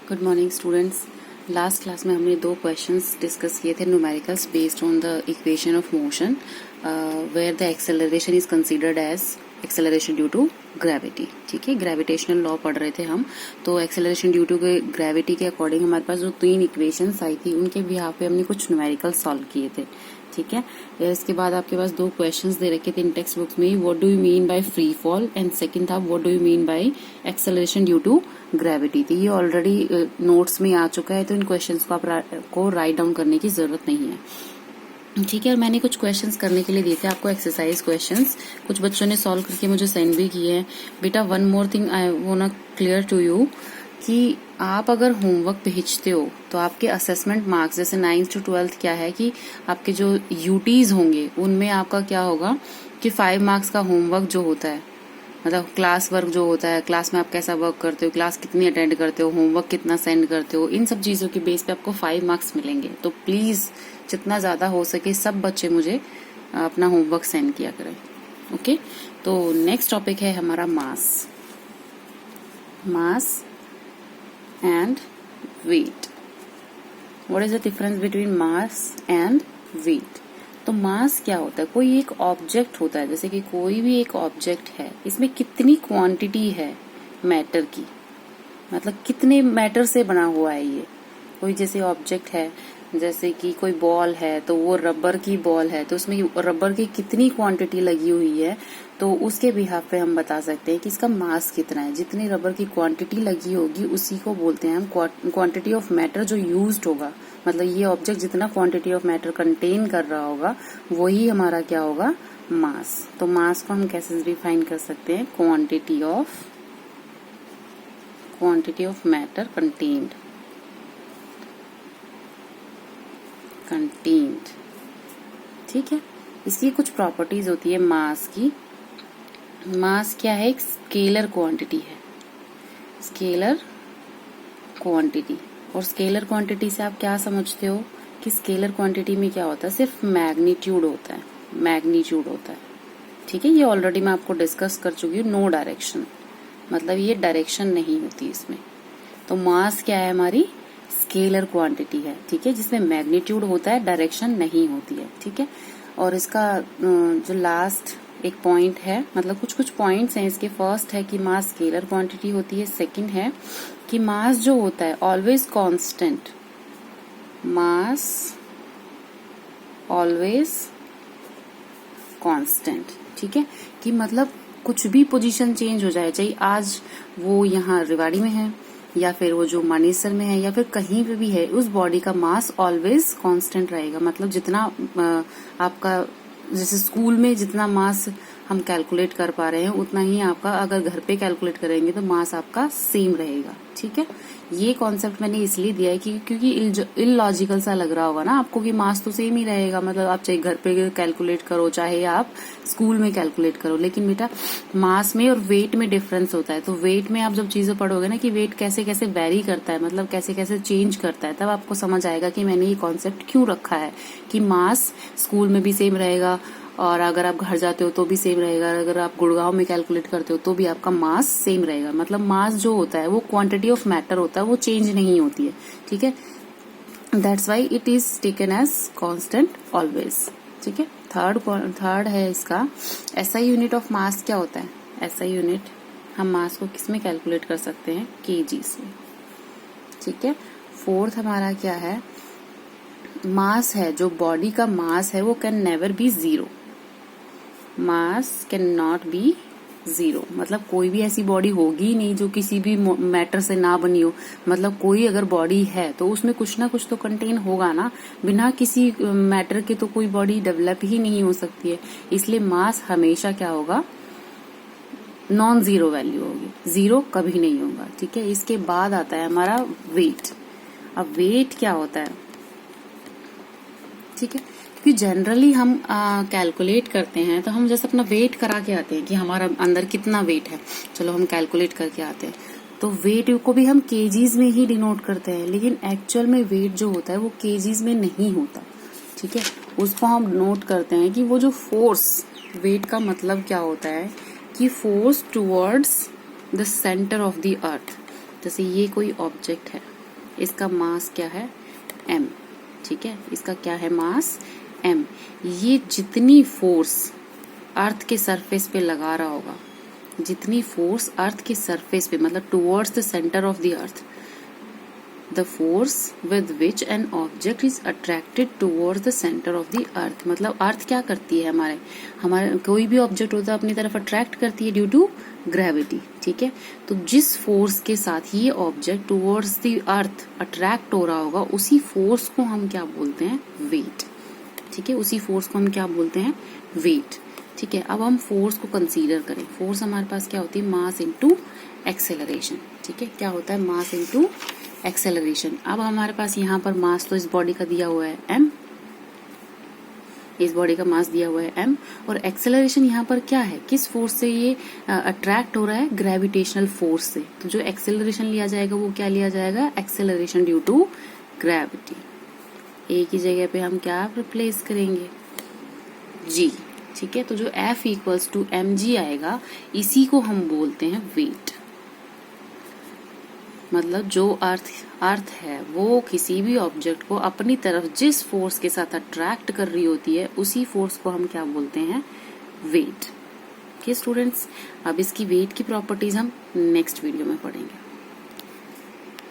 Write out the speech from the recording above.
Good morning students. Last class में हमने दो क्वेश्चंस डिस्कस किए थे numericals based on the equation of motion where the acceleration is considered as acceleration due to gravity. ठीक है, gravitational law पढ़ रहे थे हम। तो एक्सेलरेशन ड्यू टू ग्रेविटी के अकॉर्डिंग हमारे पास जो तीन इक्वेशंस आई थी उनके बिहाफ पे हमने कुछ न्यूमेरिकल्स सॉल्व किए थे। ठीक है, इसके बाद आपके पास दो क्वेश्चंस दे रखे थे इन टेक्स्ट बुक्स में, what do you mean by free fall and second था what do you mean by acceleration due to gravity. थी ये ऑलरेडी नोट्स में आ चुका है, तो इन क्वेश्चंस को राइट डाउन करने की जरूरत नहीं है। ठीक है, और मैंने कुछ क्वेश्चंस करने के लिए दिए थे आपको, एक्सरसाइज क्वेश्चंस। कुछ बच्चों ने सॉल्व करके मुझे सेंड भी किए हैं। बेटा one more thing I want clear to you कि आप अगर होमवर्क भेजते हो तो आपके असेसमेंट मार्क्स जैसे 9th to 12th क्या है कि आपके जो यूटीज होंगे उनमें आपका क्या होगा कि 5 मार्क्स का होमवर्क जो होता है, मतलब क्लास वर्क जो होता है, क्लास में आप कैसा वर्क करते हो, क्लास कितनी अटेंड करते हो, होमवर्क कितना सेंड करते हो, इन सब चीजों के बेस पे आपको 5 मार्क्स मिलेंगे। तो प्लीज जितना ज्यादा हो सके सब बच्चे मुझे अपना होमवर्क सेंड किया करें। ओके, तो नेक्स्ट टॉपिक है हमारा मास and weight. What is the difference between mass and weight? तो मास क्या होता है? कोई एक ऑब्जेक्ट होता है, जैसे कि कोई भी एक ऑब्जेक्ट है, इसमें कितनी क्वांटिटी है मैटर की, मतलब कितने मैटर से बना हुआ है ये। कोई जैसे ऑब्जेक्ट है, जैसे कि कोई बॉल है तो वो रबर की बॉल है, तो उसमें रबर की कितनी क्वांटिटी लगी हुई है, तो उसके बिहाफ पे हम बता सकते हैं कि इसका मास कितना है। जितनी रबर की क्वांटिटी लगी होगी उसी को बोलते हैं हम क्वांटिटी ऑफ मैटर जो यूज्ड होगा। मतलब ये ऑब्जेक्ट जितना क्वांटिटी ऑफ मैटर कंटेन कर रहा होगा वही हमारा क्या होगा, मास। तो मास को हम कैसे डिफाइन कर सकते हैं, क्वांटिटी ऑफ मैटर कंटेन्ड। ठीक है, इसकी कुछ प्रॉपर्टीज होती है मास की। मास क्या है, एक स्केलर क्वांटिटी है, स्केलर क्वांटिटी। और स्केलर क्वांटिटी से आप क्या समझते हो कि स्केलर क्वांटिटी में क्या होता है, सिर्फ मैग्नीट्यूड होता है। ठीक है, ये ऑलरेडी मैं आपको डिस्कस कर चुकी हूँ। नो डायरेक्शन, मतलब ये डायरेक्शन नहीं होती इसमें। तो मास क्या है, हमारी स्केलर क्वांटिटी है। ठीक है, जिसमें मैग्नीट्यूड होता है, डायरेक्शन नहीं होती है। ठीक है, और इसका जो लास्ट एक पॉइंट है, मतलब कुछ पॉइंट्स हैं इसके। फर्स्ट है कि मास स्केलर क्वांटिटी होती है। सेकंड है कि मास जो होता है ऑलवेज कांस्टेंट, मास ऑलवेज कांस्टेंट। ठीक है, कि मतलब कुछ भी पोजीशन चेंज हो जाए, चाहे आज वो यहाँ रेवाड़ी में है या फिर वो जो मानेसर में है या फिर कहीं पे भी है, उस बॉडी का मास ऑलवेज कांस्टेंट रहेगा। मतलब जितना आपका जैसे स्कूल में जितना मास हम कैलकुलेट कर पा रहे हैं उतना ही आपका अगर घर पे कैलकुलेट करेंगे तो मास आपका सेम रहेगा। ठीक है, ये कॉन्सेप्ट मैंने इसलिए दिया है कि क्योंकि इलॉजिकल सा लग रहा होगा ना आपको कि मास तो सेम ही रहेगा, मतलब आप चाहे घर पे कैलकुलेट करो चाहे आप स्कूल में कैलकुलेट करो। लेकिन बेटा मास में और वेट में डिफरेंस होता है। तो वेट में आप जब चीजें पढ़ोगे ना कि वेट कैसे कैसे वेरी करता है, मतलब कैसे कैसे चेंज करता है, तब आपको समझ आएगा कि मैंने ये कॉन्सेप्ट क्यों रखा है कि मास स्कूल में भी सेम रहेगा और अगर आप घर जाते हो तो भी सेम रहेगा, अगर आप गुड़गांव में कैलकुलेट करते हो तो भी आपका मास सेम रहेगा। मतलब मास जो होता है वो क्वांटिटी ऑफ मैटर होता है, वो चेंज नहीं होती है। ठीक है, that's why it is taken as constant always. ठीक है, थर्ड है इसका एसआई यूनिट ऑफ मास क्या होता है। एसआई यूनिट हम मास को किस में कैलकुलेट कर सकते हैं, केजीज में। ठीक है, फोर्थ हमारा क्या है, मास है जो बॉडी का मास है वो can never be zero. Mass can not be zero, मतलब कोई भी ऐसी बॉडी होगी ही नहीं जो किसी भी मैटर से ना बनी हो। मतलब कोई अगर बॉडी है तो उसमें कुछ ना कुछ तो कंटेन होगा ना, बिना किसी मैटर के तो कोई बॉडी डेवलप ही नहीं हो सकती है। इसलिए मास हमेशा क्या होगा, नॉन जीरो वैल्यू होगी, जीरो कभी नहीं होगा। ठीक है, इसके बाद आता है हमारा वेट। अब वेट क्या होता है, ठीक है, क्योंकि जनरली हम कैलकुलेट करते हैं तो हम जैसे अपना वेट करा के आते हैं कि हमारा अंदर कितना वेट है, चलो हम कैलकुलेट करके आते हैं। तो वेट को भी हम केजीज में ही डिनोट करते हैं, लेकिन एक्चुअल में वेट जो होता है वो केजीज में नहीं होता। ठीक है, उसको हम नोट करते हैं कि वो जो फोर्स, वेट का मतलब क्या होता है कि force towards the centre of the earth. जैसे ये कोई ऑब्जेक्ट है, इसका मास क्या है, m। ठीक है, इसका क्या है, मास m। ये जितनी फोर्स अर्थ के सरफेस पे लगा रहा होगा, जितनी फोर्स अर्थ के सरफेस पे मतलब towards the centre of the earth, the force with which an object is attracted towards the centre of the earth. मतलब अर्थ क्या करती है, हमारे कोई भी ऑब्जेक्ट होता है अपनी तरफ अट्रैक्ट करती है ड्यू टू ग्रेविटी। ठीक है, तो जिस फोर्स के साथ ये object towards the earth attract हो रहा होगा, उसी फोर्स को हम क्या बोलते हैं, वेट। ठीक है, उसी फोर्स को हम क्या बोलते हैं, वेट। ठीक है, अब हम फोर्स को कंसीडर करें। फोर्स हमारे पास क्या होती है, मास इनटू एक्सेलरेशन। ठीक है, क्या होता है, मास इनटू एक्सेलरेशन। अब हमारे पास यहाँ पर मास तो इस बॉडी का दिया हुआ है m, इस बॉडी का मास दिया हुआ है m, और एक्सेलरेशन यहाँ पर क्या है, किस फोर्स से ये अट्रैक्ट हो रहा है, ग्रेविटेशनल फोर्स से। तो जो एक्सेलरेशन लिया जाएगा वो क्या लिया जाएगा, एक्सेलरेशन ड्यू टू ग्रेविटी। एक ही जगह पे हम क्या रिप्लेस करेंगे, g। ठीक है, तो जो F इक्वल्स टू mg आएगा, इसी को हम बोलते हैं वेट। मतलब जो अर्थ है वो किसी भी ऑब्जेक्ट को अपनी तरफ जिस फोर्स के साथ अट्रैक्ट कर रही होती है, उसी फोर्स को हम क्या बोलते हैं, वेट। ओके स्टूडेंट्स, अब इसकी वेट की प्रॉपर्टीज हम नेक्स्ट वीडियो में पढ़ेंगे।